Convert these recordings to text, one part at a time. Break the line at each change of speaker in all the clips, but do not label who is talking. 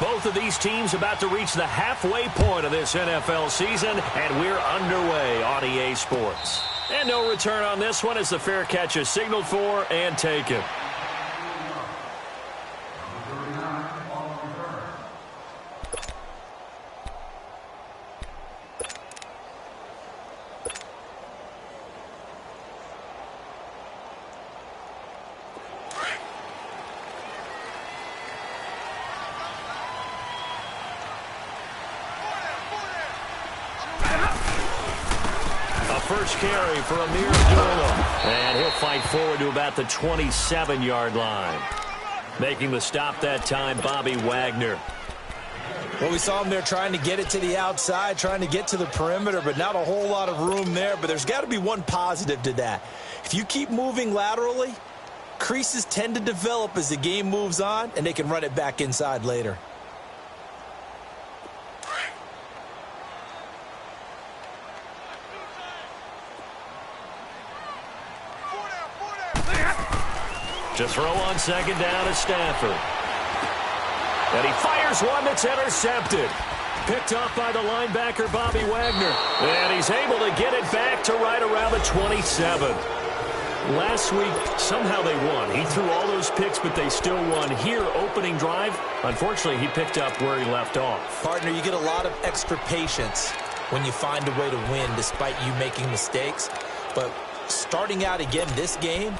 Both of these teams about to reach the halfway point of this NFL season, and we're underway on EA Sports. And no return on this one as the fair catch is signaled for and taken. First carry for Amir Abdullah. And he'll fight forward to about the 27-yard line. Making the stop that time, Bobby Wagner.
Well, we saw him there trying to get it to the outside, trying to get to the perimeter, but not a whole lot of room there. But there's got to be one positive to that. If you keep moving laterally, creases tend to develop as the game moves on, and they can run it back inside later.
To throw on second down is Stafford. And he fires one that's intercepted. Picked up by the linebacker, Bobby Wagner. And he's able to get it back to right around the 27. Last week, somehow they won. He threw all those picks, but they still won. Here, opening drive, unfortunately, he picked up where he left off.
Partner, you get a lot of extra patience when you find a way to win despite you making mistakes. But starting out again this game,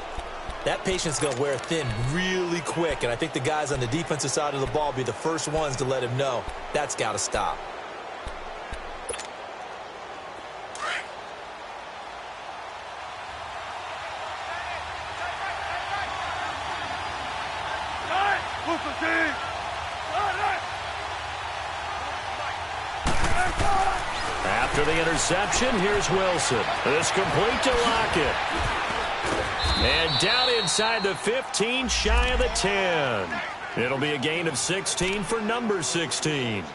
that patience is going to wear thin really quick, and I think the guys on the defensive side of the ball be the first ones to let him know that's got to stop.
After the interception, here's Wilson. It's complete to Lockett. And down inside the 15, shy of the 10. It'll be a gain of 16 for number 16.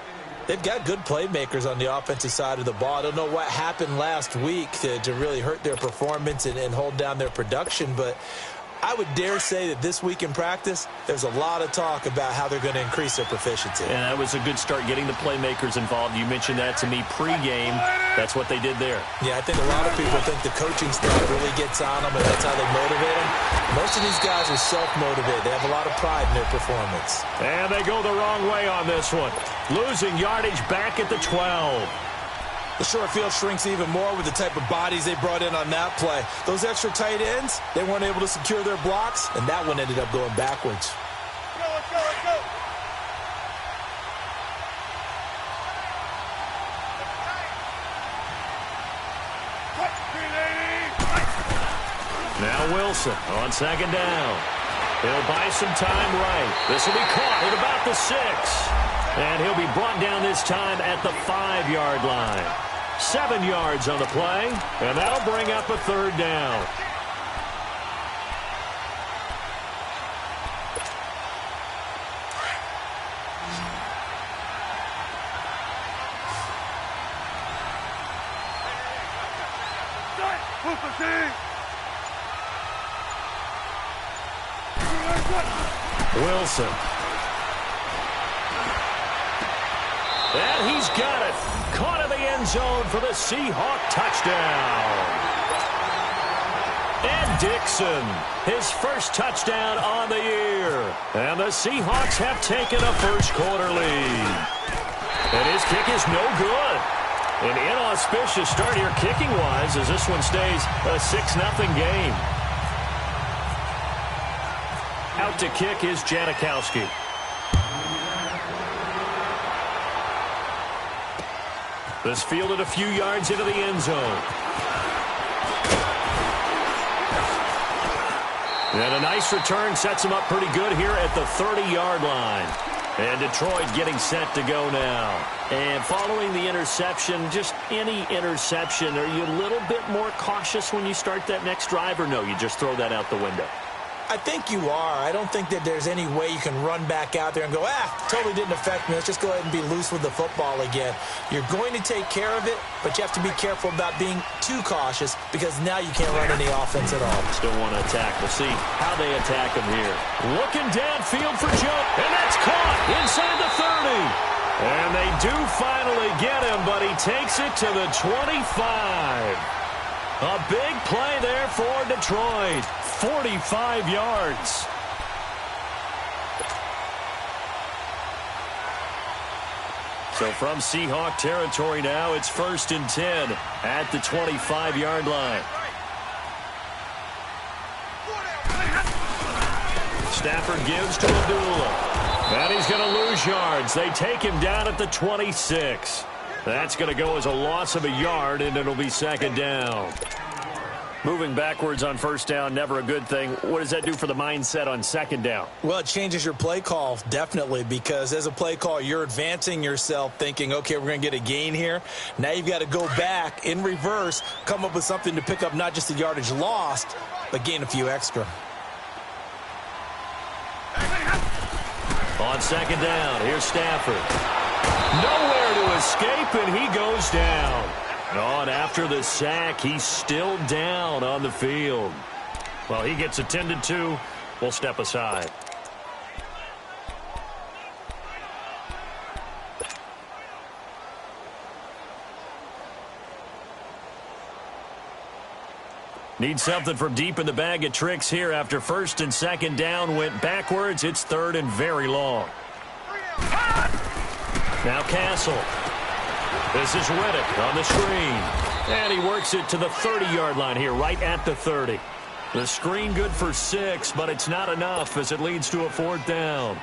They've got good playmakers on the offensive side of the ball. I don't know what happened last week to really hurt their performance and hold down their production, but I would dare say that this week in practice, there's a lot of talk about how they're going to increase their proficiency.
And that was a good start getting the playmakers involved. You mentioned that to me pregame. That's what they did there.
Yeah, I think a lot of people think the coaching staff really gets on them, and that's how they motivate them. Most of these guys are self-motivated. They have a lot of pride in their performance.
And they go the wrong way on this one. Losing yardage back at the 12.
The short field shrinks even more with the type of bodies they brought in on that play. Those extra tight ends, they weren't able to secure their blocks, and that one ended up going backwards.
Let's go.
Now Wilson on second down. He'll buy some time right. This will be caught at about the 6. And he'll be brought down this time at the 5-yard line. 7 yards on the play, and that'll bring up a third down. Wilson. And he's got it. Caught in the end zone for the Seahawk touchdown. And Dixon, his first touchdown on the year. And the Seahawks have taken a first-quarter lead. And his kick is no good. An inauspicious start here kicking-wise as this one stays a 6-0 game. Out to kick is Janikowski. This fielded a few yards into the end zone. And a nice return sets him up pretty good here at the 30-yard line. And Detroit getting set to go now. And following the interception, just any interception, are you a little bit more cautious when you start that next drive, or no, you just throw that out the window?
I think you are. I don't think that there's any way you can run back out there and go, totally didn't affect me. Let's just go ahead and be loose with the football again. You're going to take care of it, but you have to be careful about being too cautious because now you can't run any offense at all.
Still want to attack. We'll see how they attack him here. Looking downfield for Joe, and that's caught inside the 30. And they do finally get him, but he takes it to the 25. A big play there for Detroit. 45 yards. So from Seahawk territory now, it's 1st and 10 at the 25-yard line. Stafford gives to Abdullah. And he's going to lose yards. They take him down at the 26. That's going to go as a loss of a yard, and it'll be 2nd down. Moving backwards on 1st down, never a good thing. What does that do for the mindset on 2nd down?
Well, it changes your play call, definitely, because as a play call, you're advancing yourself thinking, okay, we're going to get a gain here. Now you've got to go back in reverse, come up with something to pick up not just the yardage lost, but gain a few extra.
On 2nd down, here's Stafford. Nowhere to escape, and he goes down. And after the sack, he's still down on the field. Well, he gets attended to. We'll step aside. Need something from deep in the bag of tricks here after 1st and 2nd down went backwards. It's 3rd and very long. Now Castle. This is Riddick on the screen. And he works it to the 30-yard line here, right at the 30. The screen good for 6, but it's not enough as it leads to a 4th down.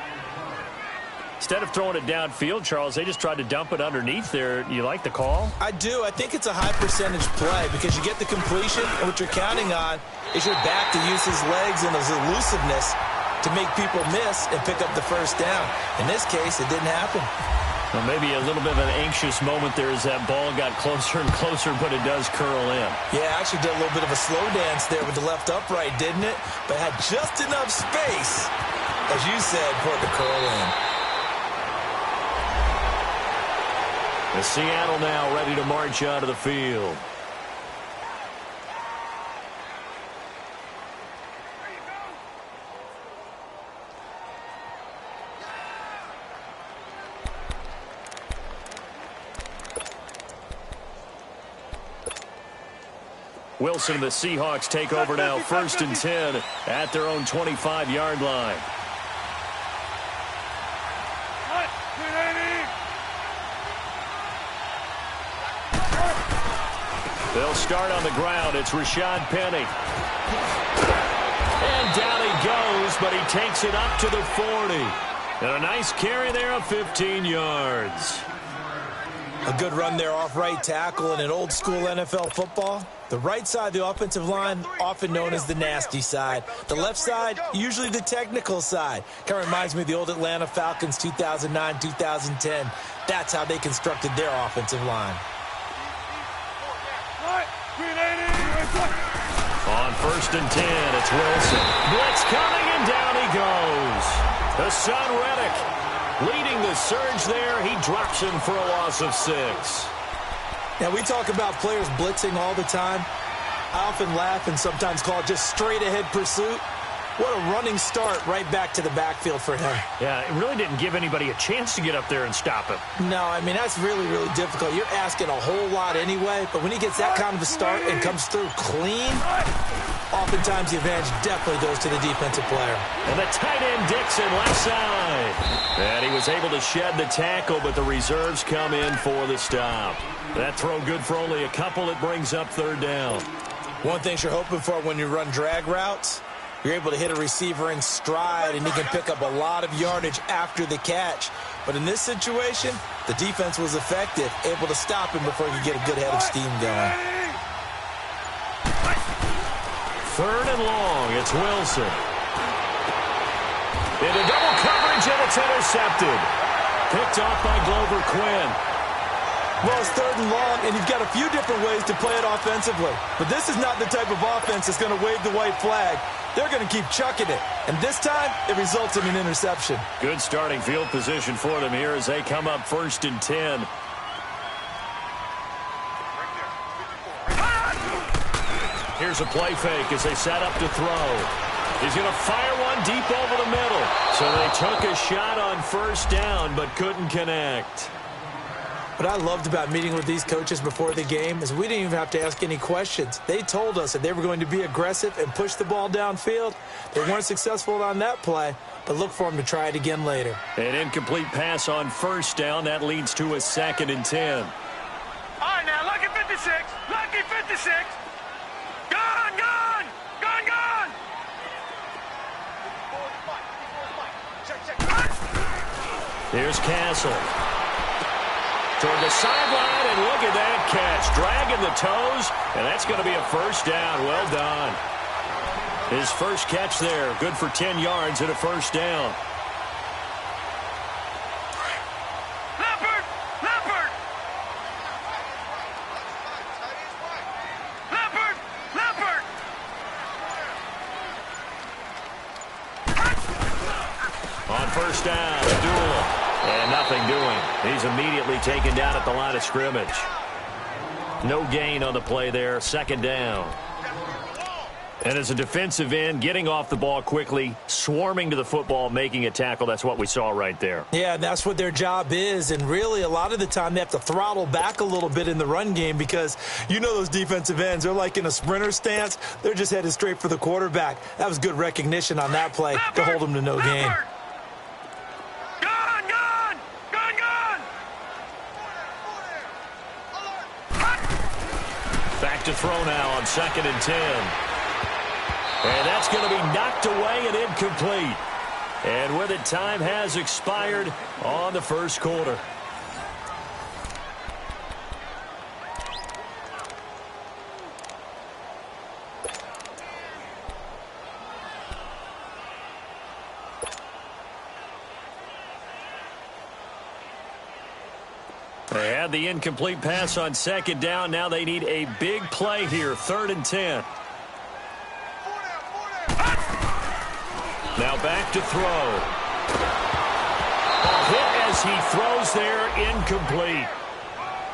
Instead of throwing it downfield, Charles, they just tried to dump it underneath there. You like the call?
I do. I think it's a high percentage play because you get the completion, and what you're counting on is your back to use his legs and his elusiveness to make people miss and pick up the 1st down. In this case, it didn't happen.
Well, maybe a little bit of an anxious moment there as that ball got closer and closer, but it does curl in.
Yeah, actually did a little bit of a slow dance there with the left upright, didn't it? But had just enough space, as you said, for it to curl in.
The Seattle now ready to march out of the field. Wilson and the Seahawks take over now, 1st and 10 at their own 25-yard line. They'll start on the ground. It's Rashad Penny. And down he goes, but he takes it up to the 40. And a nice carry there of 15 yards.
A good run there off right tackle in an old school NFL football. The right side of the offensive line, often known as the nasty side. The left side, usually the technical side. Kind of reminds me of the old Atlanta Falcons 2009, 2010. That's how they constructed their offensive line.
On 1st and 10, it's Wilson. Blitz coming, and down he goes. Hassan Reddick leading the surge there. He drops him for a loss of 6.
Now, we talk about players blitzing all the time. I often laugh and sometimes call it just straight-ahead pursuit. What a running start right back to the backfield for him.
Yeah, it really didn't give anybody a chance to get up there and stop him.
No, I mean, that's really, really difficult. You're asking a whole lot anyway, but when he gets that kind of a start and comes through clean, oftentimes the advantage definitely goes to the defensive player.
And the tight end Dixon left side. And he was able to shed the tackle, but the reserves come in for the stop. That throw good for only a couple. It brings up 3rd down.
One thing you're hoping for when you run drag routes, you're able to hit a receiver in stride, and he can pick up a lot of yardage after the catch. But in this situation, the defense was effective, able to stop him before he could get a good head of steam going.
3rd and long, it's Wilson. Into double coverage, and it's intercepted. Picked off by Glover Quinn.
Well, it's 3rd and long, and you've got a few different ways to play it offensively. But this is not the type of offense that's going to wave the white flag. They're going to keep chucking it. And this time, it results in an interception.
Good starting field position for them here as they come up 1st and 10. Here's a play fake as they set up to throw. He's going to fire one deep over the middle. So they took a shot on 1st down but couldn't connect.
What I loved about meeting with these coaches before the game is we didn't even have to ask any questions. They told us that they were going to be aggressive and push the ball downfield. They weren't successful on that play, but look for them to try it again later.
An incomplete pass on 1st down. That leads to a 2nd and 10.
All right, now, lucky 56. Lucky 56. Gone, gone. Gone, gone.
Here's Castle. Toward the sideline, and look at that catch. Dragging the toes, and that's going to be a 1st down. Well done. His first catch there. Good for 10 yards and a 1st down.
Leopard! Leopard! Leopard! Leopard!
On 1st down, Abdullah. And nothing doing. He's immediately taken down at the line of scrimmage. No gain on the play there. 2nd down. And as a defensive end, getting off the ball quickly, swarming to the football, making a tackle. That's what we saw right there.
Yeah, and that's what their job is. And really, a lot of the time, they have to throttle back a little bit in the run game because you know those defensive ends, they're like in a sprinter stance. They're just headed straight for the quarterback. That was good recognition on that play to hold them to no gain.
Back to throw now on 2nd and 10. And that's going to be knocked away and incomplete. And with it, time has expired on the 1st quarter. They had the incomplete pass on 2nd down. Now they need a big play here. 3rd and 10. Now back to throw. A hit as he throws there, incomplete.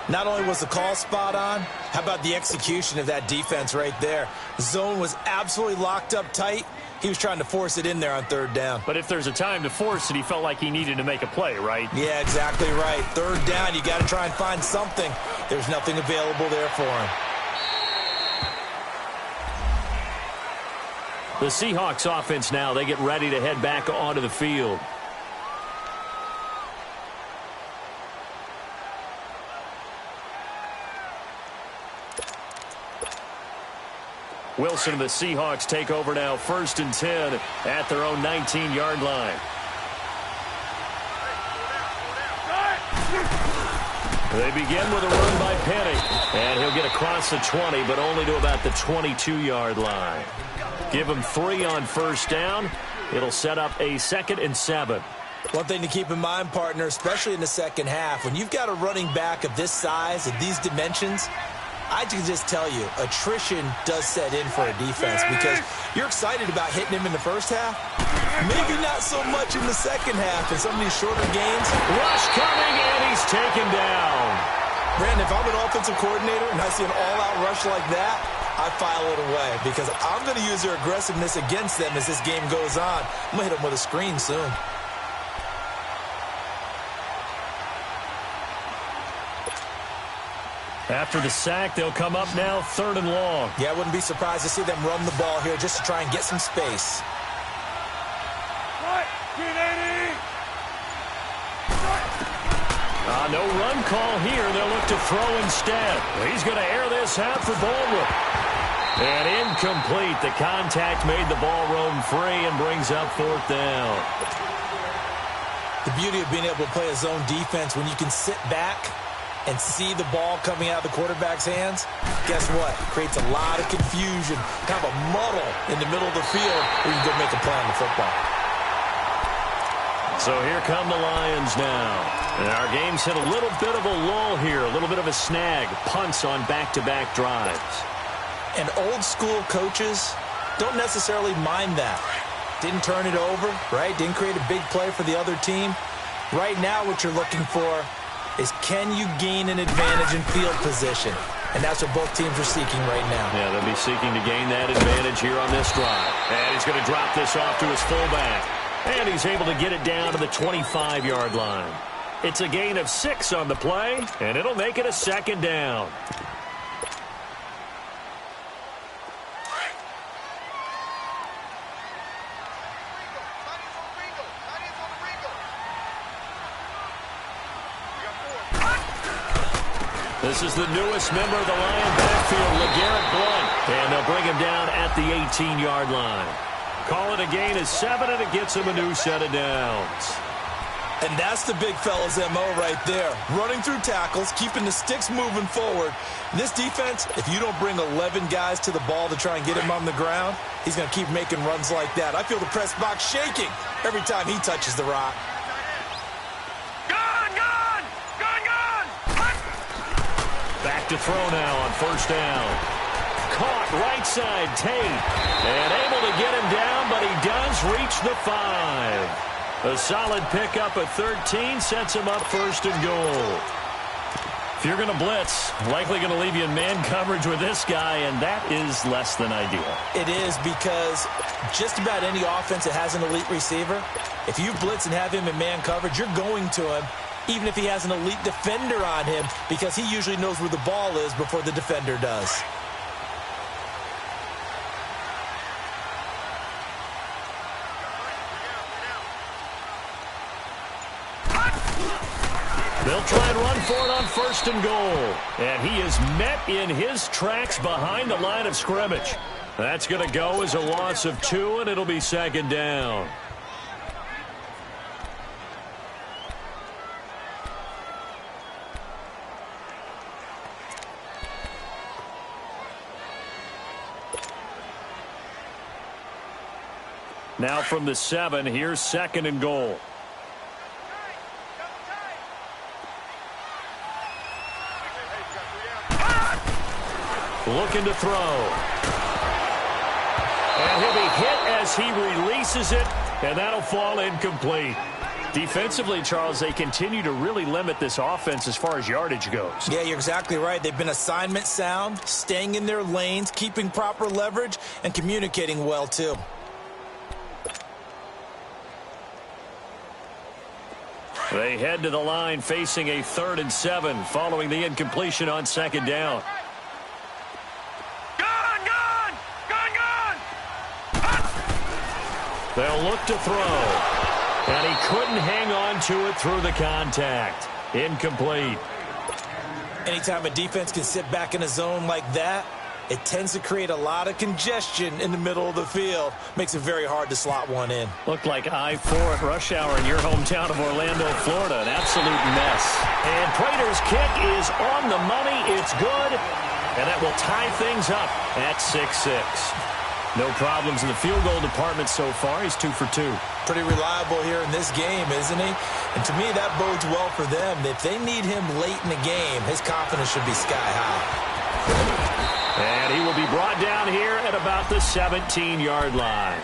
Not only was the call spot on, how about the execution of that defense right there? The zone was absolutely locked up tight. He was trying to force it in there on 3rd down.
But if there's a time to force it, he felt like he needed to make a play, right?
Yeah, exactly right. 3rd down, you got to try and find something. There's nothing available there for him.
The Seahawks offense now, they get ready to head back onto the field. Wilson and the Seahawks take over now, 1st and 10 at their own 19-yard line. They begin with a run by Penny, and he'll get across the 20, but only to about the 22-yard line. Give him 3 on 1st down. It'll set up a 2nd and 7.
One thing to keep in mind, partner, especially in the second half, when you've got a running back of this size, of these dimensions, I can just tell you, attrition does set in for a defense because you're excited about hitting him in the first half. Maybe not so much in the second half in some of these shorter games.
Rush coming, and he's taken down.
Brandon, if I'm an offensive coordinator and I see an all-out rush like that, I file it away because I'm going to use their aggressiveness against them as this game goes on. I'm going to hit them with a screen soon.
After the sack, they'll come up now 3rd and long.
Yeah, I wouldn't be surprised to see them run the ball here just to try and get some space.
No run call here. They'll look to throw instead. He's going to air this out for Baldwin. And incomplete. The contact made the ball roam free and brings up 4th down.
The beauty of being able to play a zone defense when you can sit back and see the ball coming out of the quarterback's hands, guess what? It creates a lot of confusion, kind of a muddle in the middle of the field where you can go make a play on the football.
So here come the Lions now. And our game's hit a little bit of a lull here, a little bit of a snag. Punts on back-to-back drives.
And old-school coaches don't necessarily mind that. Didn't turn it over, right? Didn't create a big play for the other team. Right now what you're looking for is, can you gain an advantage in field position? And that's what both teams are seeking right now.
Yeah, they'll be seeking to gain that advantage here on this drive. And he's going to drop this off to his fullback. And he's able to get it down to the 25-yard line. It's a gain of 6 on the play, and it'll make it a second down. This is the newest member of the Lion backfield, LeGarrette Blount. And they'll bring him down at the 18-yard line. Call it a gain of 7, and it gets him a new set of downs.
And that's the big fella's MO right there. Running through tackles, keeping the sticks moving forward. This defense, if you don't bring 11 guys to the ball to try and get him on the ground, he's going to keep making runs like that. I feel the press box shaking every time he touches the rock.
Back to throw now on first down. Caught right side, Tate. And able to get him down, but he does reach the 5. A solid pickup at 13 sets him up first and goal. If you're going to blitz, likely going to leave you in man coverage with this guy, and that is less than ideal.
It is, because just about any offense that has an elite receiver, if you blitz and have him in man coverage, you're going to him, even if he has an elite defender on him, because he usually knows where the ball is before the defender does.
They'll try and run for it on first and goal. And he is met in his tracks behind the line of scrimmage. That's going to go as a loss of 2, and it'll be second down. Now from the 7, here's second and goal. Looking to throw. And he'll be hit as he releases it, and that'll fall incomplete. Defensively, Charles, they continue to really limit this offense as far as yardage goes.
Yeah, you're exactly right. They've been assignment sound, staying in their lanes, keeping proper leverage, and communicating well, too.
They head to the line facing a 3rd and 7 following the incompletion on second down. They'll look to throw. And he couldn't hang on to it through the contact. Incomplete.
Anytime a defense can sit back in a zone like that, it tends to create a lot of congestion in the middle of the field. Makes it very hard to slot one in.
Looked like I-4 at rush hour in your hometown of Orlando, Florida. An absolute mess. And Prater's kick is on the money. It's good. And that will tie things up at 6-6. No problems in the field goal department so far. He's 2 for 2.
Pretty reliable here in this game, isn't he? And to me, that bodes well for them. If they need him late in the game, his confidence should be sky high.
And he will be brought down here at about the 17-yard line.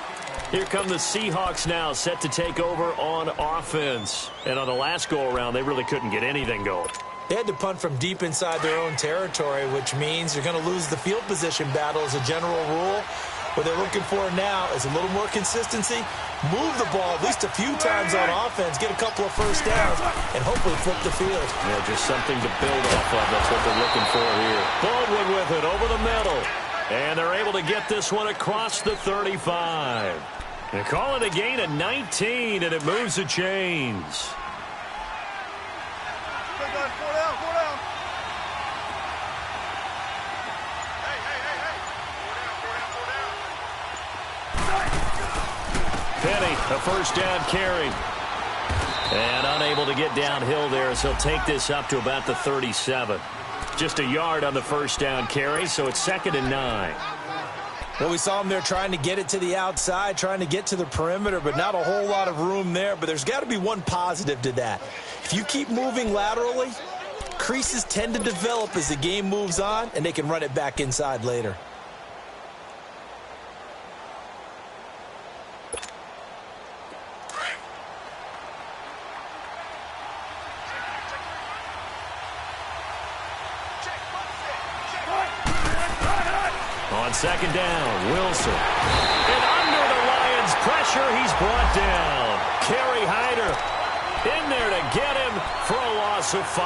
Here come the Seahawks now, set to take over on offense. And on the last go-around, they really couldn't get anything going.
They had to punt from deep inside their own territory, which means you're going to lose the field position battle as a general rule. What they're looking for now is a little more consistency, move the ball at least a few times on offense, get a couple of first downs, and hopefully flip the field.
Yeah, just something to build off of. That's what they're looking for here. Baldwin with it over the middle. And they're able to get this one across the 35. They call it a gain of 19, and it moves the chains. Penny, a first down carry. And unable to get downhill there as he'll take this up to about the 37. Just a yard on the first down carry, so it's 2nd and 9.
Well, we saw him there trying to get it to the outside, trying to get to the perimeter, but not a whole lot of room there. But there's got to be one positive to that. If you keep moving laterally, creases tend to develop as the game moves on, and they can run it back inside later.
On second down, Wilson. And under the Lions' pressure, he's brought down. Kerry Hyder in there to get him for a loss of 5.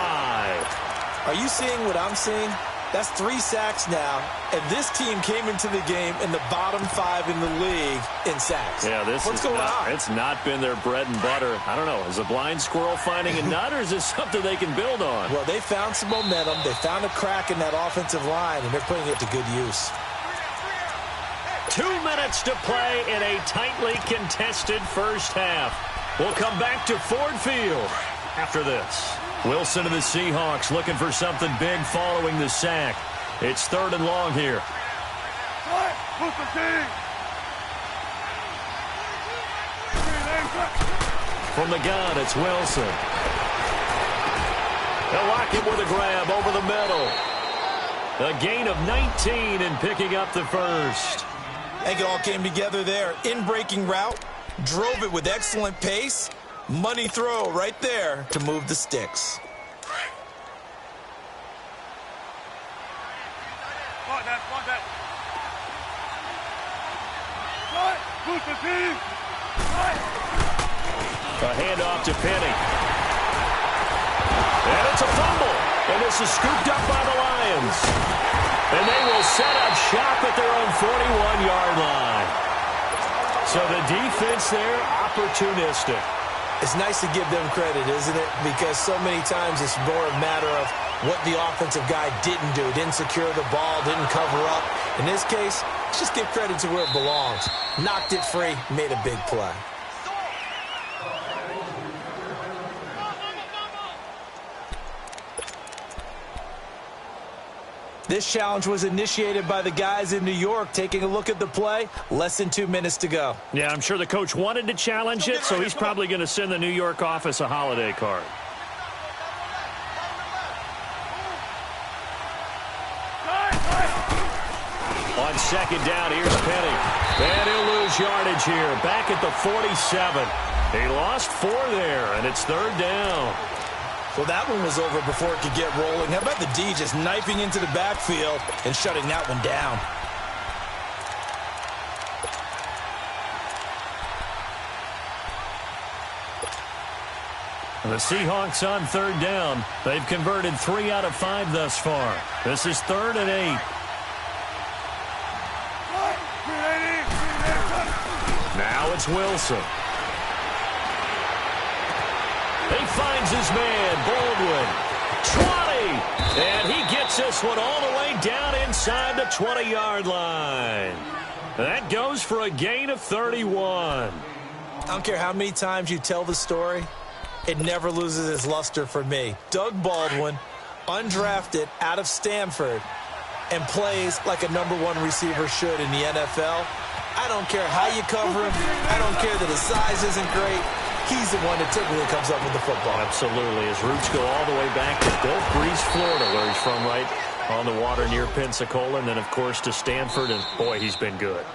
Are you seeing what I'm seeing? That's 3 sacks now, and this team came into the game in the bottom 5 in the league in sacks.
Yeah, what's going on? It's not been their bread and butter. I don't know. Is a blind squirrel finding a nut, or is this something they can build on?
Well, they found some momentum. They found a crack in that offensive line, and they're putting it to good use.
2 minutes to play in a tightly contested first half. We'll come back to Ford Field after this. Wilson and the Seahawks looking for something big following the sack. It's 3rd and long here. From the gun, it's Wilson. They'll lock him with a grab over the middle. A gain of 19 and picking up the first.
I think it all came together there. In-breaking route, drove it with excellent pace. Money throw right there to move the sticks.
A handoff to Penny. And it's a fumble. And this is scooped up by the Lions. And they will set up shop at their own 41-yard line. So the defense there, opportunistic.
It's nice to give them credit, isn't it? Because so many times it's more a matter of what the offensive guy didn't do. Didn't secure the ball, didn't cover up. In this case, let's just give credit to where it belongs. Knocked it free, made a big play. This challenge was initiated by the guys in New York. Taking a look at the play, less than 2 minutes to go.
Yeah, I'm sure the coach wanted to challenge it, so he's probably going to send the New York office a holiday card. On second down, here's Penny. And he'll lose yardage here. Back at the 47. He lost 4 there, and it's 3rd down.
Well, that one was over before it could get rolling. How about the D just knifing into the backfield and shutting that one down?
The Seahawks on 3rd down. They've converted 3 out of 5 thus far. This is 3rd and 8. Now it's Wilson. He finds his man, Baldwin. 20! And he gets this one all the way down inside the 20-yard line. That goes for a gain of 31.
I don't care how many times you tell the story, it never loses its luster for me. Doug Baldwin, undrafted out of Stanford, and plays like a #1 receiver should in the NFL. I don't care how you cover him. I don't care that his size isn't great. He's the one that typically comes up with the football.
Absolutely. His roots go all the way back to Gulf Breeze, Florida, where he's from, right on the water near Pensacola, and then, of course, to Stanford, and, boy, he's been good.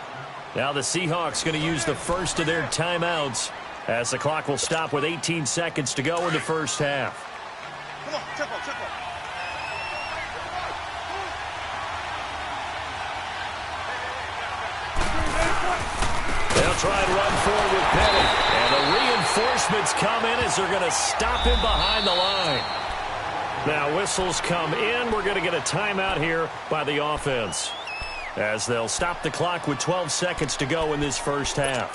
Now the Seahawks going to use the first of their timeouts as the clock will stop with 18 seconds to go in the first half.
Come on, triple.
They'll try and run forward with Penny. And the reinforcements come in as they're going to stop him behind the line. Now whistles come in. We're going to get a timeout here by the offense, as they'll stop the clock with 12 seconds to go in this first half.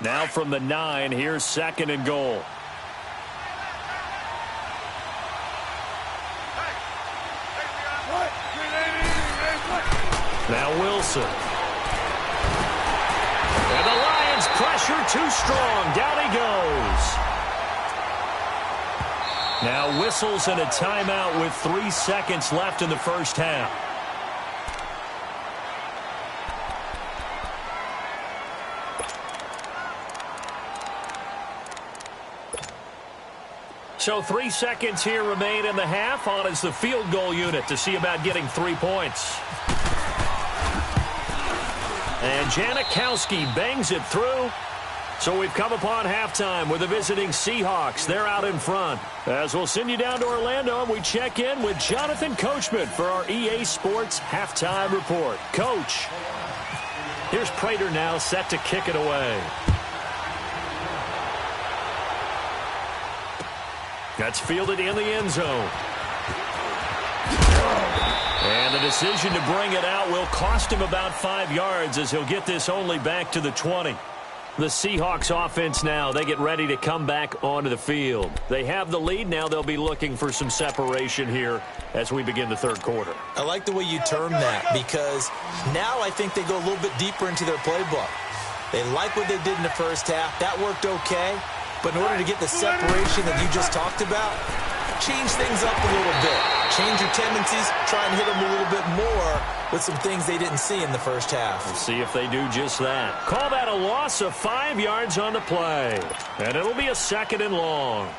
Now from the 9, here's 2nd and goal. Now Wilson. And the Lions pressure too strong. Down he goes. Now whistles and a timeout with 3 seconds left in the first half. So 3 seconds here remain in the half. On is the field goal unit to see about getting 3 points. And Janikowski bangs it through. So we've come upon halftime with the visiting Seahawks. They're out in front. As we'll send you down to Orlando, and we check in with Jonathan Coachman for our EA Sports Halftime Report. Coach, here's Prater now set to kick it away. That's fielded in the end zone. And the decision to bring it out will cost him about 5 yards as he'll get this only back to the 20. The Seahawks offense now, they get ready to come back onto the field. They have the lead. Now they'll be looking for some separation here as we begin the third quarter.
I like the way you term that because now I think they go a little bit deeper into their playbook. They like what they did in the first half. That worked okay. But in order to get the separation that you just talked about, change things up a little bit. Change your tendencies, try and hit them a little bit more with some things they didn't see in the first half.
We'll see if they do just that. Call that a loss of 5 yards on the play. And it'll be a 2nd and long.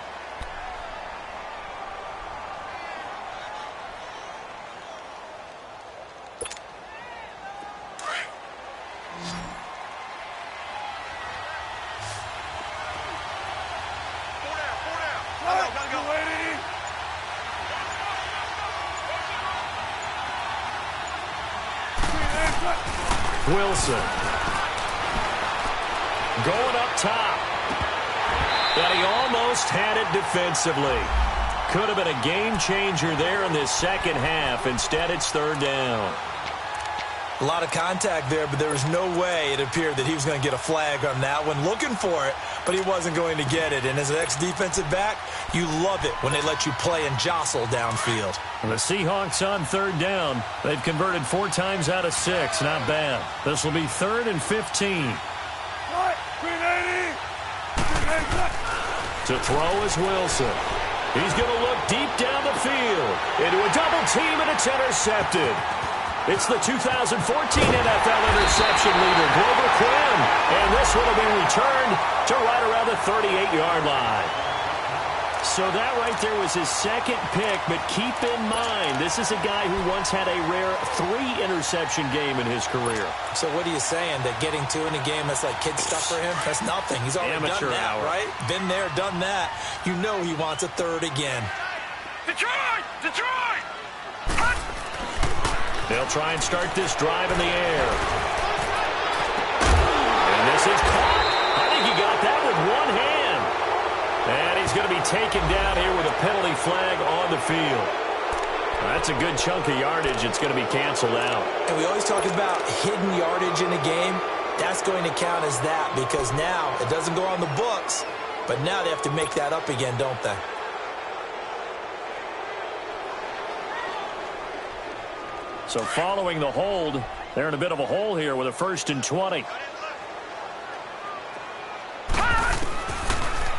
Wilson going up top. And he almost had it defensively. Could have been a game changer there in this second half. Instead, it's 3rd down.
A lot of contact there, but there was no way it appeared that he was going to get a flag on that one. Looking for it, but he wasn't going to get it. And as an ex-defensive back, you love it when they let you play and jostle downfield.
And the Seahawks on 3rd down. They've converted 4 times out of 6. Not bad. This will be 3rd and 15. To throw is Wilson. He's going to look deep down the field. Into a double team, and it's intercepted. It's the 2014 NFL interception leader, Glover Quinn. And this one will be returned to right around the 38-yard line. So that right there was his 2nd pick, but keep in mind, this is a guy who once had a rare 3-interception game in his career.
So what are you saying, that getting 2 in a game, that's like kid stuff for him? That's nothing. He's already
Amateur
done that,
hour.
right? Been there, done that. You know he wants a 3rd again.
Detroit! Detroit!
They'll try and start this drive in the air. And this is caught. I think he got that with one hand. And he's going to be taken down here with a penalty flag on the field. That's a good chunk of yardage. It's going to be canceled out.
And we always talk about hidden yardage in a game. That's going to count as that because now it doesn't go on the books, but now they have to make that up again, don't they?
So following the hold, they're in a bit of a hole here with a 1st and 20.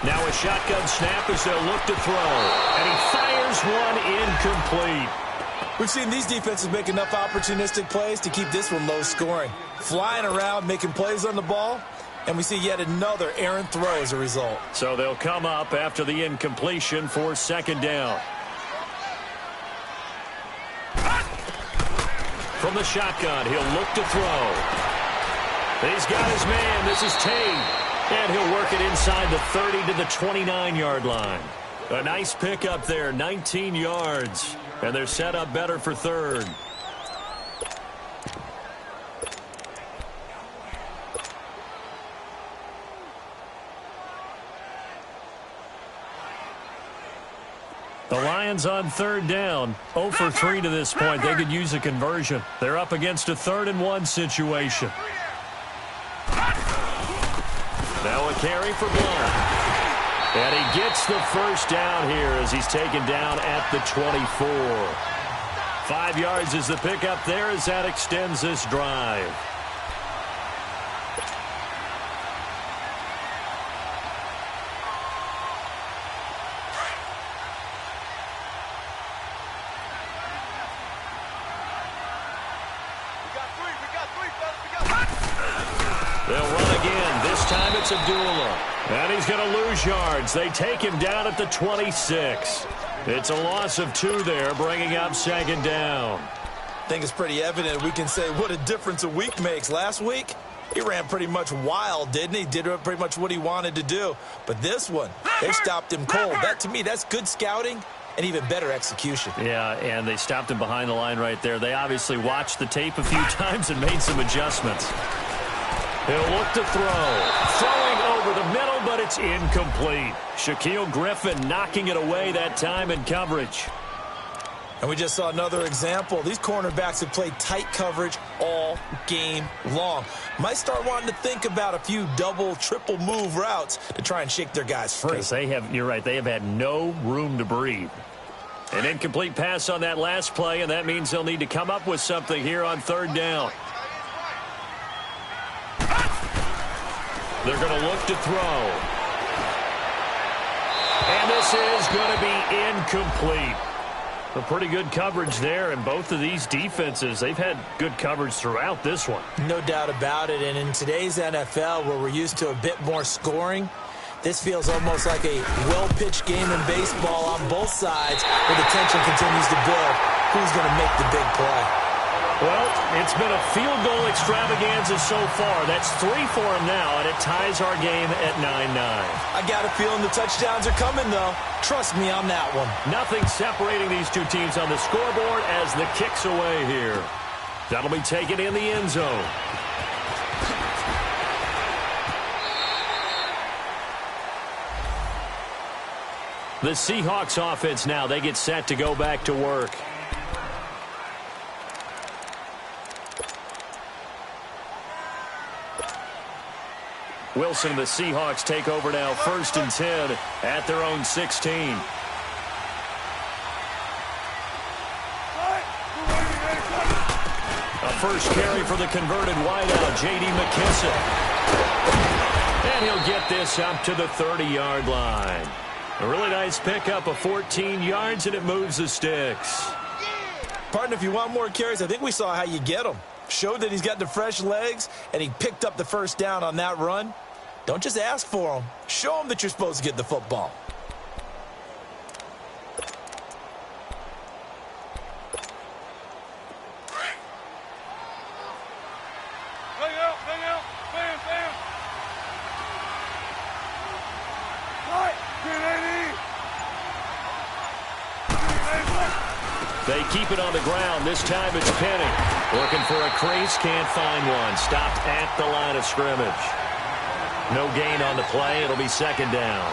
Now a shotgun snap as they'll look to throw. And he fires one incomplete.
We've seen these defenses make enough opportunistic plays to keep this one low scoring. Flying around, making plays on the ball, and we see yet another errant throw as a result.
So they'll come up after the incompletion for 2nd down. From the shotgun, he'll look to throw. He's got his man. This is Tate. And he'll work it inside the 30 to the 29-yard line. A nice pickup there, 19 yards. And they're set up better for 3rd. The Lions on 3rd down. 0 for 3 to this point. They could use a conversion. They're up against a 3rd and 1 situation. Now a carry for Blunt. And he gets the 1st down here as he's taken down at the 24. 5 yards is the pickup there as that extends this drive. pass, Abdullah. And he's going to lose yards. They take him down at the 26. It's a loss of 2 there, bringing up second down.
I think it's pretty evident we can say what a difference a week makes. Last week, he ran pretty much wild, didn't he? Did pretty much what he wanted to do. But this one, they stopped him cold. That, to me, that's good scouting and even better execution.
Yeah, and they stopped him behind the line right there. They obviously watched the tape a few times and made some adjustments. He'll look to throw. Throwing over the middle, but it's incomplete. Shaquille Griffin knocking it away that time in coverage.
And we just saw another example. These cornerbacks have played tight coverage all game long. Might start wanting to think about a few double, triple move routes to try and shake their guys free.
Because you're right, they have had no room to breathe. An incomplete pass on that last play, and that means they'll need to come up with something here on third down. They're going to look to throw. And this is going to be incomplete. A pretty good coverage there, and both of these defenses, they've had good coverage throughout this one.
No doubt about it, and in today's NFL, where we're used to a bit more scoring, this feels almost like a well-pitched game in baseball on both sides, where the tension continues to build. Who's going to make the big play?
Well, it's been a field goal extravaganza so far. That's 3 for him now, and it ties our game at 9-9.
I got a feeling the touchdowns are coming, though. Trust me on that one.
Nothing separating these two teams on the scoreboard as the kick's away here. That'll be taken in the end zone. The Seahawks offense now, they get set to go back to work. Wilson and the Seahawks take over now, 1st and 10 at their own 16. A first carry for the converted wideout, J.D. McKissick. And he'll get this up to the 30-yard line. A really nice pickup of 14 yards, and it moves the sticks.
Partner, if you want more carries, I think we saw how you get them. Showed that he's got the fresh legs, and he picked up the first down on that run. Don't just ask for them. Show them that you're supposed to get the football.
They keep it on the ground. This time it's Penny. Looking for a crease, can't find one. Stopped at the line of scrimmage. No gain on the play. It'll be second down.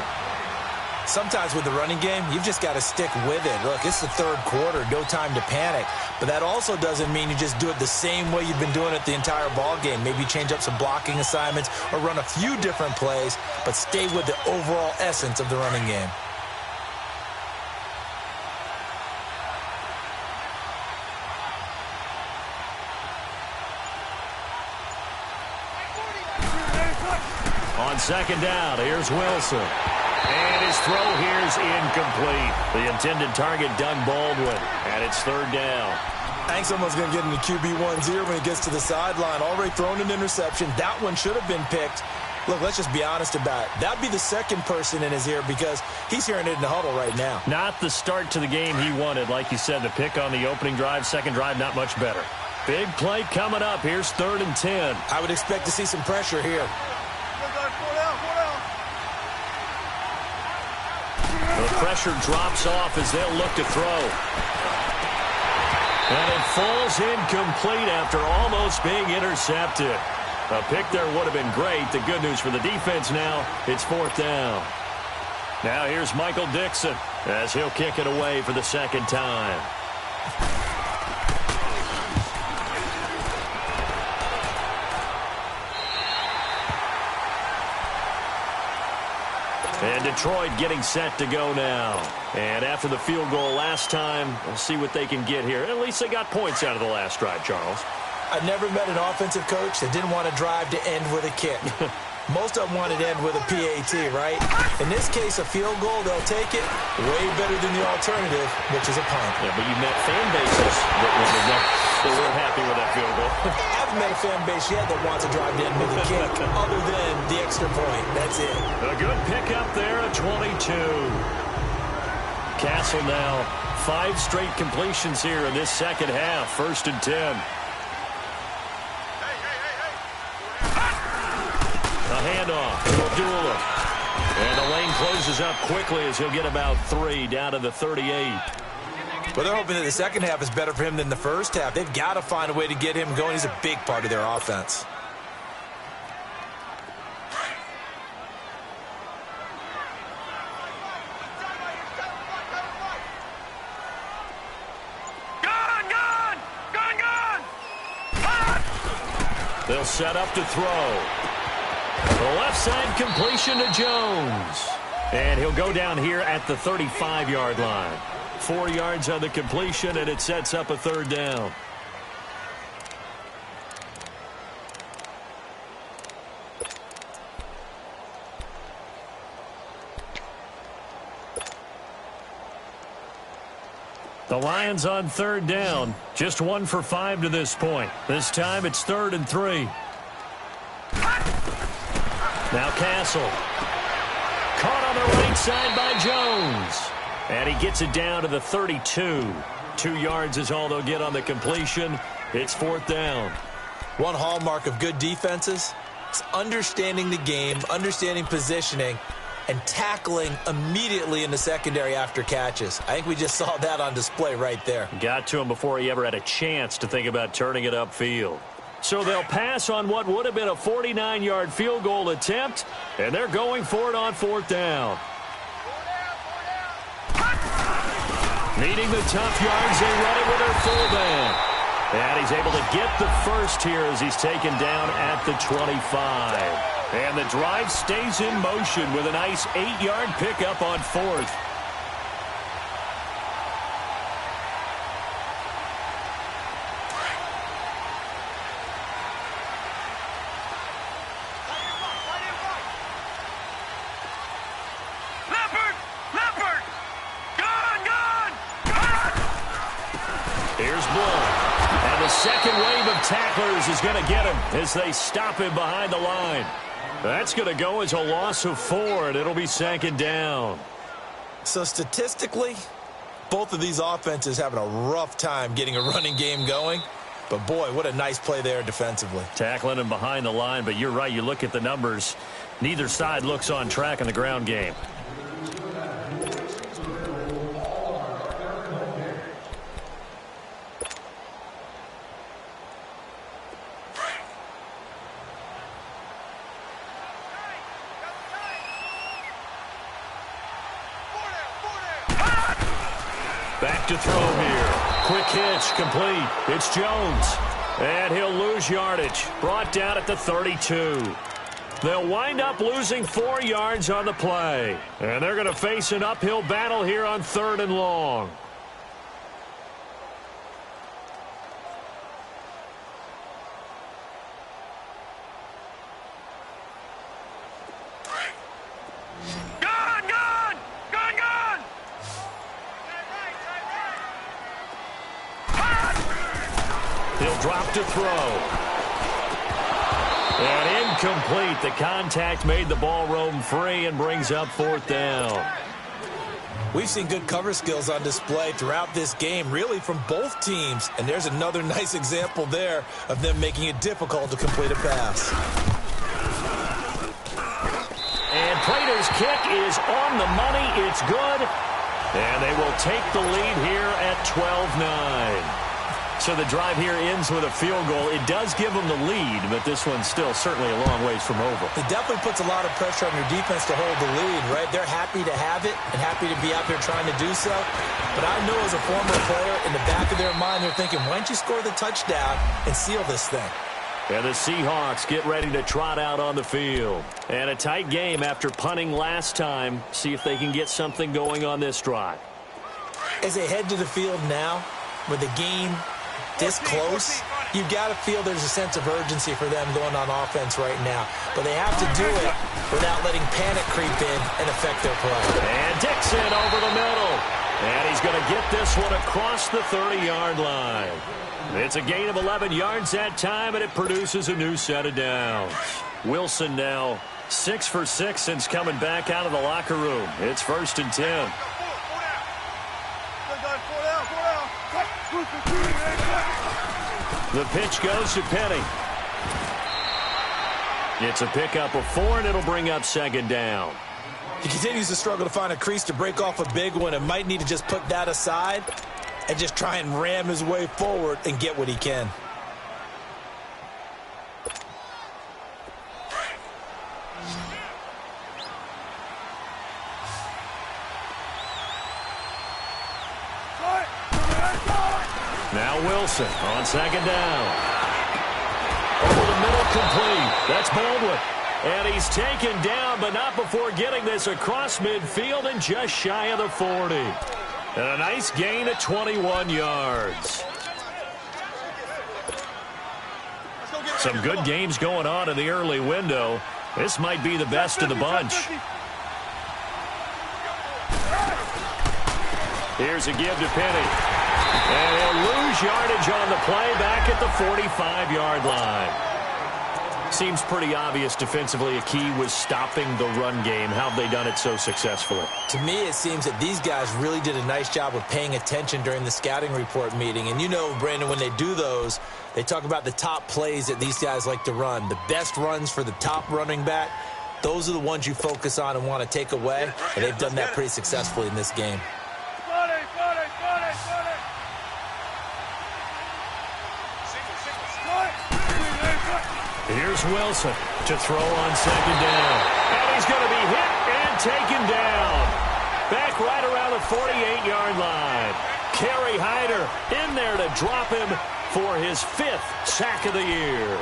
Sometimes with the running game, you've just got to stick with it. Look, it's the third quarter, no time to panic. But that also doesn't mean you just do it the same way you've been doing it the entire ball game. Maybe change up some blocking assignments or run a few different plays, but stay with the overall essence of the running game.
On second down, here's Wilson. And his throw here is incomplete. The intended target, Doug Baldwin. And it's third down.
I think someone's going to get into QB1's ear when he gets to the sideline. Already thrown an interception. That one should have been picked. Look, let's just be honest about it. That'd be the second person in his ear because he's hearing it in the huddle right now.
Not the start to the game he wanted. Like you said, the pick on the opening drive, second drive, not much better. Big play coming up. Here's 3rd and 10.
I would expect to see some pressure here.
The pressure drops off as they'll look to throw. And it falls incomplete after almost being intercepted. A pick there would have been great. The good news for the defense now, it's 4th down. Now here's Michael Dixon as he'll kick it away for the second time. And Detroit getting set to go now. And after the field goal last time, we'll see what they can get here. At least they got points out of the last drive, Charles.
I've never met an offensive coach that didn't want to drive to end with a kick. Most of them wanted to end with a PAT, right? In this case, a field goal, they'll take it way better than the alternative, which is a punt.
Yeah, but you met fan bases that wanted that They weren't happy with that field goal.
I haven't met a fan base yet that wants to drive in with a kick other than the extra point. That's it.
A good pickup there at 22. Castle now 5 straight completions here in this second half. 1st and 10. A handoff to Abdullah. And the lane closes up quickly as he'll get about 3 down to the 38.
Well, they're hoping that the second half is better for him than the first half. They've got to find a way to get him going. He's a big part of their offense.
They'll set up to throw. The left side completion to Jones. And he'll go down here at the 35-yard line. 4 yards on the completion, and it sets up a 3rd down. The Lions on 3rd down. Just 1 for 5 to this point. This time it's 3rd and 3. Now Castle. Caught on the right side by Jones. And he gets it down to the 32. 2 yards is all they'll get on the completion. It's 4th down.
One hallmark of good defenses is understanding the game, understanding positioning, and tackling immediately in the secondary after catches. I think we just saw that on display right there.
Got to him before he ever had a chance to think about turning it upfield. So they'll pass on what would have been a 49-yard field goal attempt, and they're going for it on 4th down. Needing the tough yards, they run it with their fullback. And he's able to get the first here as he's taken down at the 25. And the drive stays in motion with a nice 8-yard pickup on 4th.
Leopard! Gone!
Here's Blood. And the second wave of tacklers is going to get him as they stop him behind the line. That's going to go as a loss of 4, and it'll be 2nd down.
So statistically, both of these offenses having a rough time getting a running game going. But, boy, what a nice play there defensively.
Tackling him behind the line, but you're right. You look at the numbers. Neither side looks on track in the ground game. Back to throw here. Quick hitch, complete. It's Jones. And he'll lose yardage. Brought down at the 32. They'll wind up losing 4 yards on the play. And they're going to face an uphill battle here on 3rd and long. Drop to throw. And incomplete. The contact made the ball roam free and brings up 4th down.
We've seen good cover skills on display throughout this game, really from both teams. And there's another nice example there of them making it difficult to complete a pass.
And Prater's kick is on the money. It's good. And they will take the lead here at 12-9. So the drive here ends with a field goal. It does give them the lead, but this one's still certainly a long ways from over.
It definitely puts a lot of pressure on your defense to hold the lead, right? They're happy to have it and happy to be out there trying to do so. But I know as a former player, in the back of their mind, they're thinking, why don't you score the touchdown and seal this thing?
And the Seahawks get ready to trot out on the field. And a tight game after punting last time. See if they can get something going on this drive.
As they head to the field now, with the game this close, you've got to feel there's a sense of urgency for them going on offense right now. But they have to do it without letting panic creep in and affect their play.
And Dixon over the middle. And he's going to get this one across the 30-yard line. It's a gain of 11 yards that time, and it produces a new set of downs. Wilson now 6 for 6 since coming back out of the locker room. It's 1st and 10. The pitch goes to Penny. It's a pickup of 4, and it'll bring up 2nd down.
He continues to struggle to find a crease to break off a big one and might need to just put that aside and just try and ram his way forward and get what he can.
Now Wilson on 2nd down. Over the middle, complete. That's Baldwin. And he's taken down, but not before getting this across midfield and just shy of the 40. And a nice gain of 21 yards. Some good games going on in the early window. This might be the best of the bunch. Here's a give to Penny. And he'll lose yardage on the play back at the 45-yard line. Seems pretty obvious defensively a key was stopping the run game. How have they done it so successfully?
To me, it seems that these guys really did a nice job of paying attention during the scouting report meeting. And you know, Brandon, when they do those, they talk about the top plays that these guys like to run. The best runs for the top running back, those are the ones you focus on and want to take away. And they've done that pretty successfully in this game.
Here's Wilson to throw on 2nd down. And he's going to be hit and taken down. Back right around the 48-yard line. Kerry Hyder in there to drop him for his 5th sack of the year.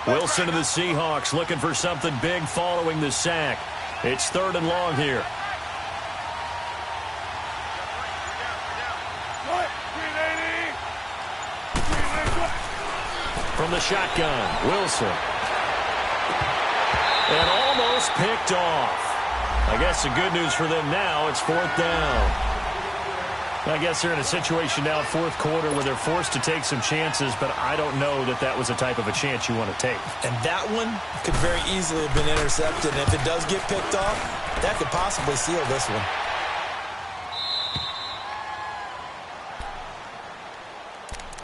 Wilson to the Seahawks looking for something big following the sack. It's 3rd and long here. From the shotgun, Wilson. And almost picked off. I guess the good news for them now, it's 4th down. I guess they're in a situation now, 4th quarter, where they're forced to take some chances, but I don't know that that was the type of a chance you want to take.
And that one could very easily have been intercepted. And if it does get picked off, that could possibly seal this one.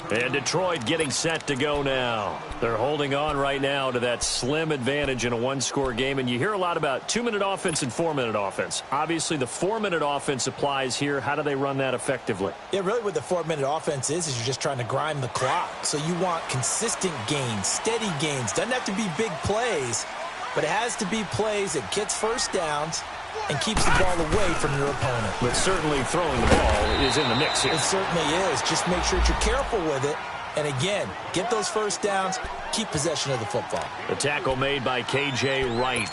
And Detroit getting set to go now. They're holding on right now to that slim advantage in a one-score game. And you hear a lot about 2-minute offense and 4-minute offense. Obviously, the 4-minute offense applies here. How do they run that effectively?
Yeah, really what the 4-minute offense is you're just trying to grind the clock. So you want consistent gains, steady gains. Doesn't have to be big plays, but it has to be plays that gets first downs and keeps the ball away from your opponent.
But certainly throwing the ball is in the mix here.
It certainly is. Just make sure that you're careful with it. And again, get those first downs, keep possession of the football.
The tackle made by K.J. Wright.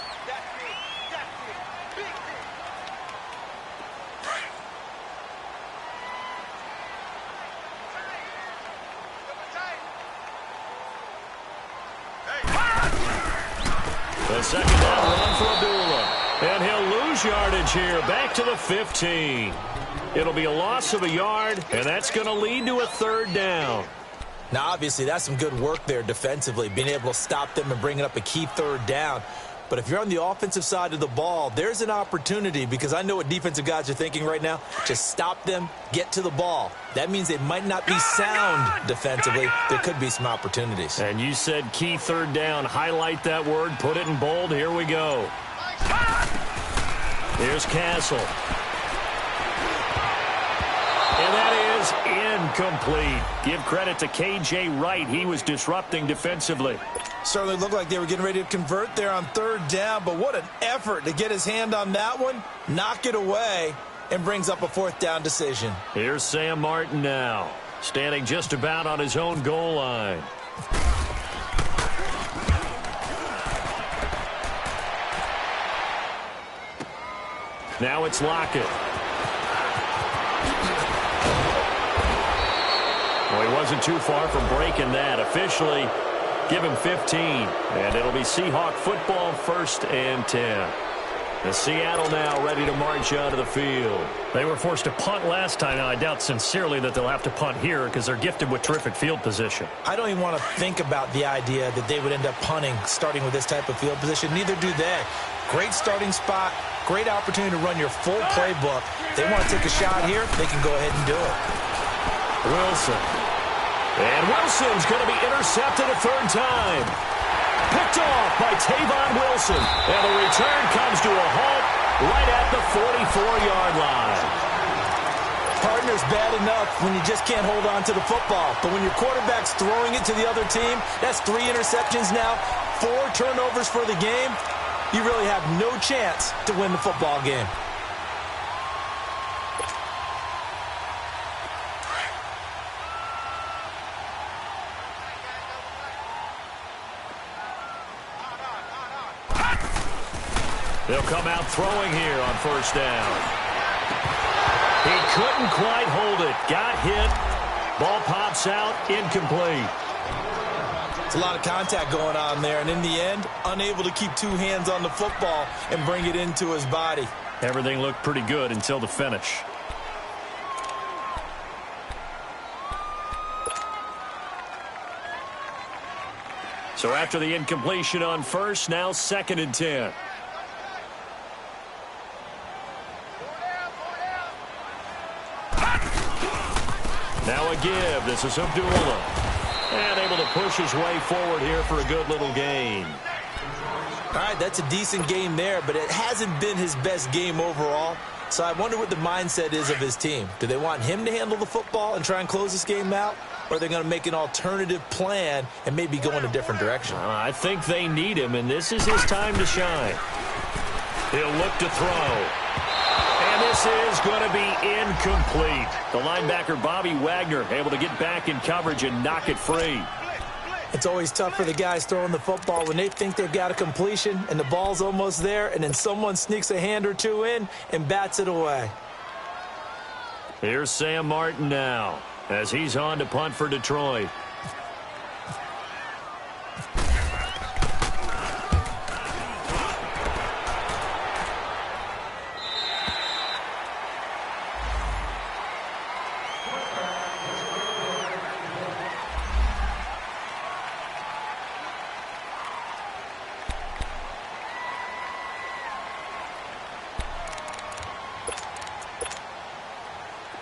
The 2nd down run for Abdullah. And he'll lose yardage here, back to the 15. It'll be a loss of a yard, and that's going to lead to a 3rd down.
Now, obviously, that's some good work there defensively, being able to stop them and bringing up a key 3rd down. But if you're on the offensive side of the ball, there's an opportunity, because I know what defensive guys are thinking right now. Just stop them, get to the ball. That means they might not be sound defensively. There could be some opportunities.
And you said key 3rd down. Highlight that word, put it in bold. Here we go. Here's Castle. And that is incomplete. Give credit to K.J. Wright. He was disrupting defensively.
Certainly looked like they were getting ready to convert there on 3rd down, but what an effort to get his hand on that one, knock it away, and brings up a 4th down decision.
Here's Sam Martin now, standing just about on his own goal line. Now it's Lockett. Well, he wasn't too far from breaking that. Officially, give him 15. And it'll be Seahawk football, 1st and 10. The Seattle now ready to march onto the field.
They were forced to punt last time. Now, I doubt sincerely that they'll have to punt here because they're gifted with terrific field position.
I don't even want to think about the idea that they would end up punting starting with this type of field position. Neither do they. Great starting spot. Great opportunity to run your full playbook. They want to take a shot here. They can go ahead and do it.
Wilson. And Wilson's going to be intercepted a 3rd time. Picked off by Tavon Wilson. And the return comes to a halt right at the 44-yard line.
Partner's bad enough when you just can't hold on to the football. But when your quarterback's throwing it to the other team, that's 3 interceptions now, 4 turnovers for the game. You really have no chance to win the football game.
They'll come out throwing here on 1st down. He couldn't quite hold it. Got hit. Ball pops out. Incomplete.
It's a lot of contact going on there, and in the end, unable to keep 2 hands on the football and bring it into his body.
Everything looked pretty good until the finish.
So after the incompletion on 1st, now 2nd and 10. Now a give. This is Abdullah. And able to push his way forward here for a good little gain.
All right, that's a decent game there, but it hasn't been his best game overall. So I wonder what the mindset is of his team. Do they want him to handle the football and try and close this game out? Or are they going to make an alternative plan and maybe go in a different direction?
I think they need him, and this is his time to shine. He'll look to throw. And this is going to be incomplete. The linebacker, Bobby Wagner, able to get back in coverage and knock it free.
It's always tough for the guys throwing the football when they think they've got a completion and the ball's almost there, and then someone sneaks a hand or 2 in and bats it away.
Here's Sam Martin now as he's on to punt for Detroit.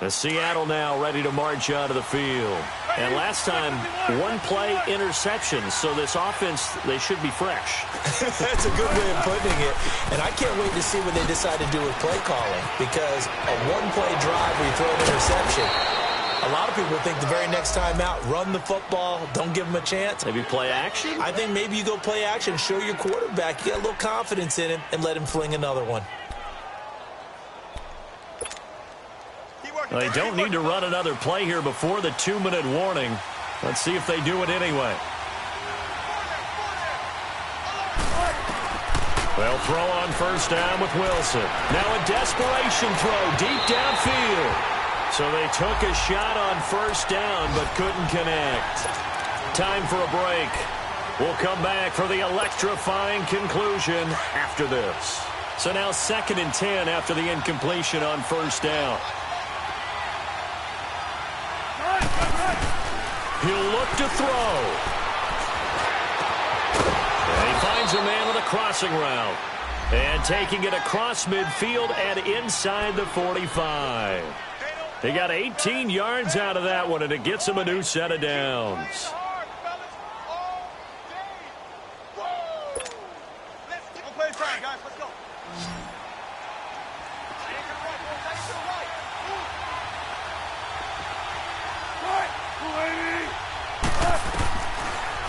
Seattle now ready to march onto the field. And last time, 1-play interception, so this offense, they should be fresh.
That's a good way of putting it. And I can't wait to see what they decide to do with play calling, because a 1-play drive where you throw an interception, a lot of people think the very next time out, run the football, don't give them a chance.
Maybe play action?
I think maybe you go play action, show your quarterback, you got a little confidence in him, and let him fling another one.
They don't need to run another play here before the 2-minute warning. Let's see if they do it anyway. They'll throw on 1st down with Wilson. Now a desperation throw deep downfield. So they took a shot on 1st down but couldn't connect. Time for a break. We'll come back for the electrifying conclusion after this. So now 2nd and 10 after the incompletion on 1st down. He'll look to throw. And he finds a man on a crossing route. And taking it across midfield and inside the 45. They got 18 yards out of that one, and it gets him a new set of downs.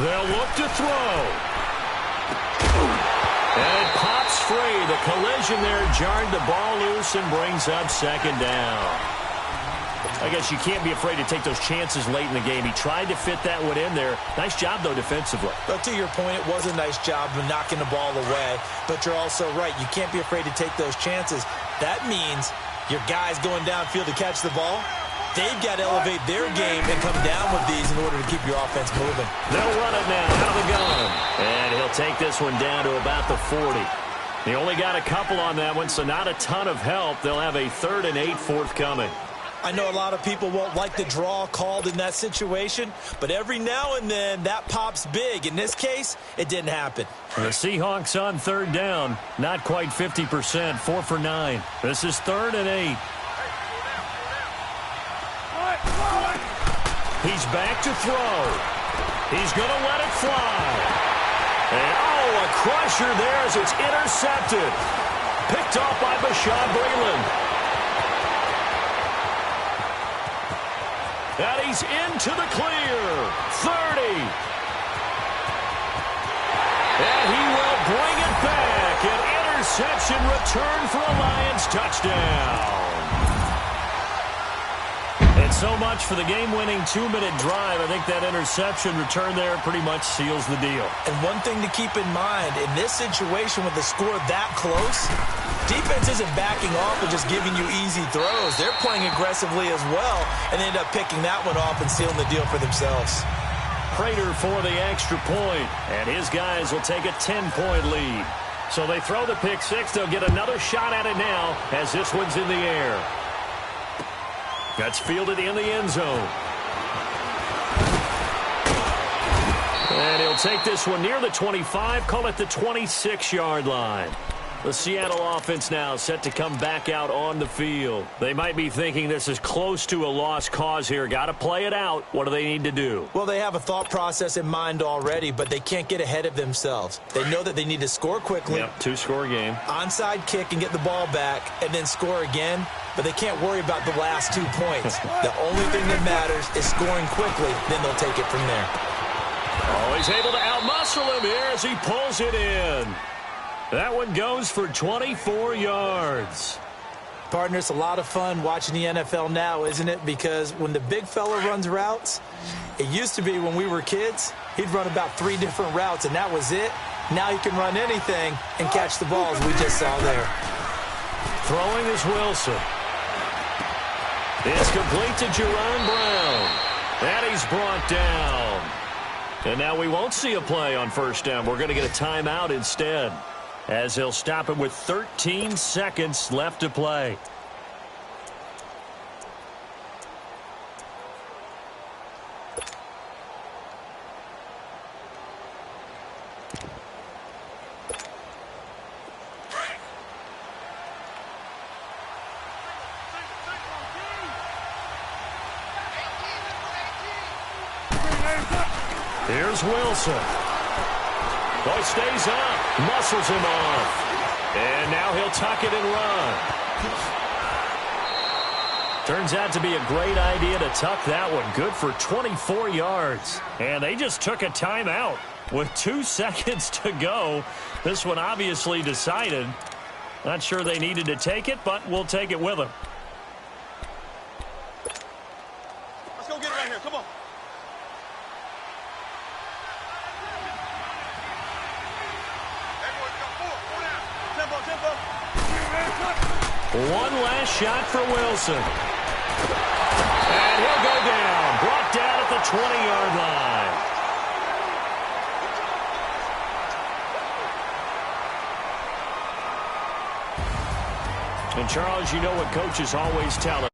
They'll look to throw. And it pops free. The collision there jarred the ball loose and brings up 2nd down. I guess you can't be afraid to take those chances late in the game. He tried to fit that one in there. Nice job, though, defensively.
But to your point, it was a nice job of knocking the ball away. But you're also right. You can't be afraid to take those chances. That means your guys going downfield to catch the ball, They've got to elevate their game and come down with these in order to keep your offense moving.
They'll run it now out of the gun. And he'll take this one down to about the 40. He only got a couple on that one, so not a ton of help. They'll have a 3rd and 8 forthcoming.
I know a lot of people won't like the draw called in that situation, but every now and then that pops big. In this case, it didn't happen.
The Seahawks on 3rd down. Not quite 50%, 4 for 9. This is 3rd and 8.
He's back to throw. He's going to let it fly. And, oh, a crusher there as it's intercepted. Picked off by Bashaud Breeland. And he's into the clear. 30. And he will bring it back. An interception return for a Lions touchdown.
And so much for the game-winning 2-minute drive. I think that interception return there pretty much seals the deal.
And one thing to keep in mind, in this situation with the score that close, defense isn't backing off and just giving you easy throws. They're playing aggressively as well, and they end up picking that one off and sealing the deal for themselves.
Prater for the extra point, and his guys will take a 10-point lead. So they throw the pick six. They'll get another shot at it now as this one's in the air. That's fielded in the end zone. And he'll take this one near the 25, call it the 26-yard line. The Seattle offense now set to come back out on the field. They might be thinking this is close to a lost cause here. Got to play it out. What do they need to do?
Well, they have a thought process in mind already, but they can't get ahead of themselves. They know that they need to score quickly.
Yep, 2-score game.
Onside kick and get the ball back and then score again, but they can't worry about the last 2 points. The only thing that matters is scoring quickly, then they'll take it from there.
Oh, he's able to outmuscle him here as he pulls it in. That one goes for 24 yards.
Partner, it's a lot of fun watching the NFL now, isn't it? Because when the big fella runs routes, it used to be when we were kids, he'd run about 3 different routes, and that was it. Now he can run anything and catch the balls we just saw there.
Throwing is Wilson. It's complete to Jerron Brown. And he's brought down. And now we won't see a play on first down. We're going to get a timeout instead, as they'll stop it with 13 seconds left to play. Here's Wilson. Oh, he stays up, muscles him off. And now he'll tuck it and run. Turns out to be a great idea to tuck that one. Good for 24 yards. And they just took a timeout with 2 seconds to go. This one obviously decided. Not sure they needed to take it, but we'll take it with them.
Let's go get it right here. Come on.
One last shot for Wilson. And he'll go down. Brought down at the 20-yard line. And, Charles, you know what coaches always tell us.